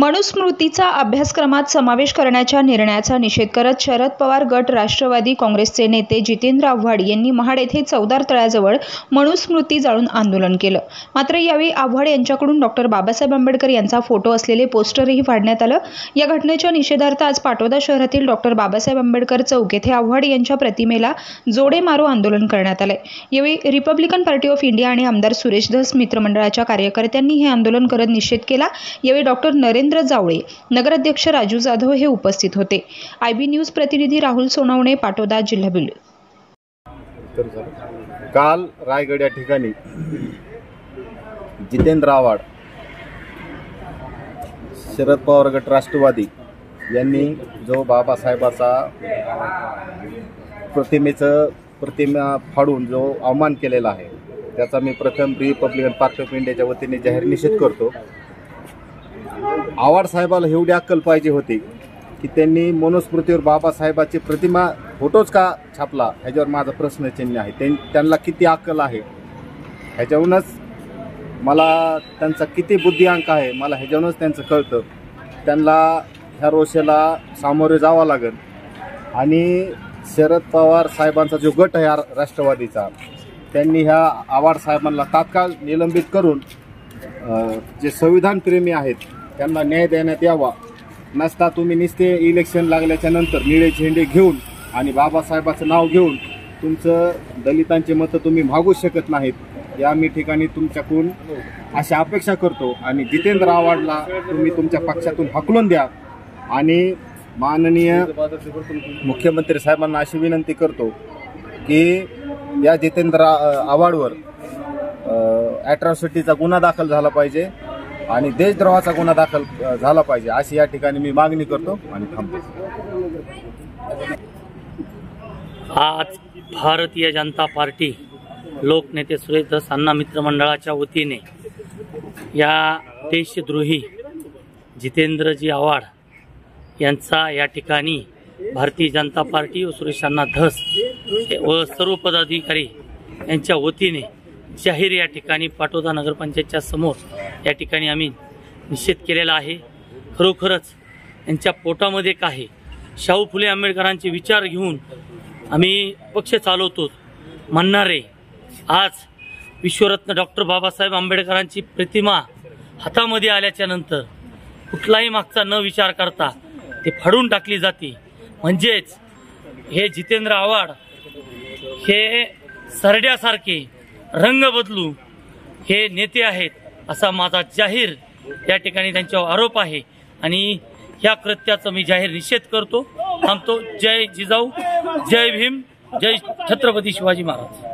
मनुस्मृतीचा अभ्यासक्रमात समावेश करण्याच्या निर्णयाचा निषेध करत शरद पवार गट राष्ट्रवादी काँग्रेसचे नेते जितेंद्र आव्हाड यांनी महाड येथे चौदार तळ्याजवळ मनुस्मृती जाळून आंदोलन केलं। मात्र यावेळी आव्हाड यांच्याकडून डॉक्टर बाबासाहेब आंबेडकर यांचा फोटो असलेले पोस्टरही फाडण्यात आलं। या घटनेच्या निषेधार्थ आज पाटोदा शहरातील डॉक्टर बाबासाहेब आंबेडकर चौक येथे आव्हाड यांच्या प्रतिमेला जोडे मारो आंदोलन करण्यात आले। यावेळी रिपब्लिकन पार्टी ऑफ इंडिया आणि आमदार सुरेश धस मित्रमंडळाच्या कार्यकर्त्यांनी हे आंदोलन करत निषेध केला। यावेळी डॉक्टर नरेंद्र जावळे, नगराध्यक्ष राजू जाधव हे उपस्थित होते। आयबी न्यूज प्रतिनिधी राहुल सोनावणे, पाटोदा, जिल्हा बीड। काल रायगड या ठिकाणी जितेंद्र आव्हाड, शरद पवार गट राष्ट्रवादी यांनी जो बाबासाहेबाचा प्रतिमा फाडून जो अवमान केलेला आहे त्याचा मी प्रथम रिपब्लिकन पार्टी ऑफ इंडियाच्या वतीने जाहीर निषेध करतो। आव्हाड साहेबाला एवढी अक्कल पाहिजे होती की त्यांनी मनुस्मृतीवर बाबासाहेबाची प्रतिमा फोटोच का छापला, ह्याच्यावर माझा प्रश्नचिन्ह आहे। त्यांना किती अक्कल आहे ह्याच्यावरूनच मला त्यांचा किती बुद्धिअंक आहे मला ह्याच्यावरूनच त्यांचं कळतं। त्यांना ह्या रोषेला सामोरे जावं लागेल आणि शरद पवार साहेबांचा जो गट आहे राष्ट्रवादीचा, त्यांनी ह्या आव्हाड साहेबांना तात्काळ निलंबित करून जे संविधानप्रेमी आहेत त्यांना न्याय देण्यात यावा। नसता तुम्ही नुसते इलेक्शन लागल्याच्या नंतर निळे झेंडे घेऊन आणि बाबासाहेबाचं नाव घेऊन तुमचं दलितांचे मतं तुम्ही मागू शकत नाहीत। या मी ठिकाणी तुमच्याकडून अशी अपेक्षा करतो आणि जितेंद्र आव्हाडला तुम्ही तुमच्या पक्षातून हाकलून द्या आणि माननीय मुख्यमंत्री साहेबांना अशी विनंती करतो की या जितेंद्र आव्हाडवर ॲट्रॉसिटीचा गुन्हा दाखल झाला पाहिजे आणि देशद्रोहाचा गुन्हा दाखल झाला पाहिजे अशी या ठिकाणी मी मागणी करतो आणि थांबतो। आज भारतीय जनता पार्टी लोकनेते सुरेश धस अण्णा मित्रमंडळाच्या वतीने या देशद्रोही जितेंद्रजी आव्हाड यांचा या ठिकाणी भारतीय जनता पार्टी व सुरेश अण्णा धस व सर्व पदाधिकारी यांच्या वतीने जाहीर या ठिकाणी पाटोदा नगरपंचायतच्या समोर या ठिकाणी आम्ही निषेध केलेला आहे। खरोखरच यांच्या पोटामध्ये काय शाहू फुले आंबेडकरांचे विचार घेऊन आम्ही पक्ष चालवतो म्हणणारे आज विश्वरत्न डॉक्टर बाबासाहेब आंबेडकरांची प्रतिमा हातामध्ये आल्याच्या नंतर कुठलाही मागचा न विचार करता ते फाडून टाकली जाते। म्हणजेच हे जितेंद्र आव्हाड हे सरड्यासारखे रंग बदलू हे नेते आहेत असा माझा जाहीर या ठिकाणी त्यांच्यावर आरोप आहे आणि ह्या कृत्याचा मी जाहीर निषेध करतो। थांबतो। जय जिजाऊ, जय भीम, जय छत्रपती शिवाजी महाराज।